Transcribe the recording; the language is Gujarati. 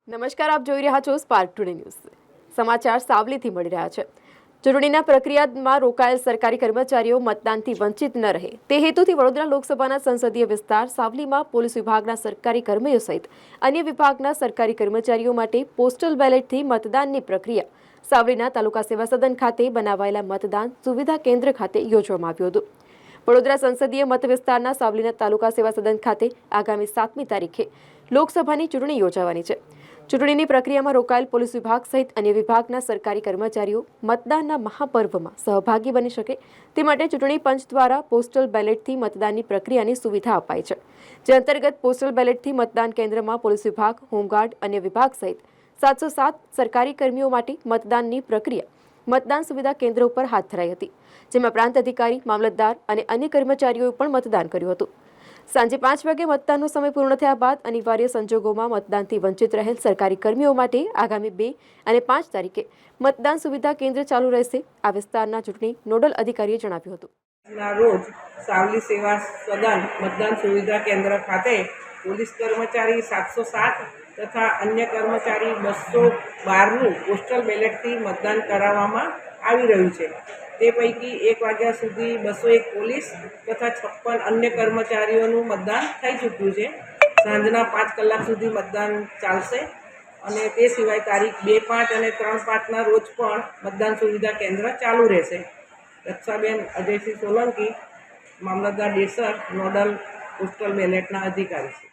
નમસ્કાર, આપ જોઈ રહ્યા છો સ્પાર્ક ટુડે ન્યૂઝ. સમાચાર સાવલીથી મળી રહ્યા છે. ચૂંટણીના પ્રક્રિયામાં રોકાયેલ સરકારી કર્મચારીઓ મતદાનથી વંચિત ન રહે તે હેતુથી વડોદરા લોકસભાના સંસદીય વિસ્તાર સાવલીમાં પોલીસ વિભાગના સરકારી કર્મીઓ સહિત અન્ય વિભાગના સરકારી કર્મચારીઓ માટે પોસ્ટલ બેલેટથી મતદાનની પ્રક્રિયા સાવલીના તાલુકા સેવા સદન ખાતે બનાવાયેલા મતદાન સુવિધા કેન્દ્ર ખાતે યોજવામાં આવ્યું હતું. વડોદરા સંસદીય મત વિસ્તારના સાવલીના તાલુકા સેવા સદન ખાતે આગામી 7મી તારીખે લોકસભાની ચૂંટણી યોજાવાની છે. ચૂંટણીની પ્રક્રિયામાં રોકાયેલ પોલીસ વિભાગ સહિત અન્ય વિભાગના સરકારી કર્મચારીઓ મતદાનના મહાપર્વમાં સહભાગી બની શકે તે માટે ચૂંટણી પંચ દ્વારા પોસ્ટલ બેલેટથી મતદાનની પ્રક્રિયાની સુવિધા અપાઈ છે. જે અંતર્ગત પોસ્ટલ બેલેટથી મતદાન કેન્દ્રમાં પોલીસ વિભાગ, હોમગાર્ડ, અન્ય વિભાગ સહિત 707 સરકારી કર્મીઓ માટે મતદાનની પ્રક્રિયા મતદાન સુવિધા કેન્દ્ર ઉપર હાથ ધરાઈ હતી. જેમાં પ્રાંત અધિકારી, મામલતદાર અને અન્ય કર્મચારીઓએ પણ મતદાન કર્યું હતું. સાંજે 5 વાગે મતદાનનો સમય પૂર્ણ થયા બાદ અનિવાર્ય સંજોગોમાં મતદાનથી વંચિત રહેલ સરકારી કર્મીઓ માટે આગામી 2 અને 5 તારીખે મતદાન સુવિધા કેન્દ્ર ચાલુ રહેશે. આ વિસ્તારના ચૂંટણી નોડલ અધિકારીએ જણાવ્યું હતું. રોજ સાવલી સેવા સદન મતદાન સુવિધા કેન્દ્ર ખાતે પોલીસ કર્મચારી 707 તથા અન્ય કર્મચારી 212નું પોસ્ટલ બેલેટથી મતદાન કરાવવામાં આવી રહ્યું છે. તે પૈકી 1 વાગ્યા સુધી 201 પોલીસ તથા 56 અન્ય કર્મચારીઓનું મતદાન થઈ ચૂક્યું છે. સાંજના 5 કલાક સુધી મતદાન ચાલશે અને તે સિવાય તારીખ 2, 5 અને 3, 5ના રોજ પણ મતદાન સુવિધા કેન્દ્ર ચાલુ રહેશે. રક્ષાબેન અજયસિંહ સોલંકી, મામલતદાર ડેસર, નોડલ પોસ્ટલ બેલેટના અધિકારી છે.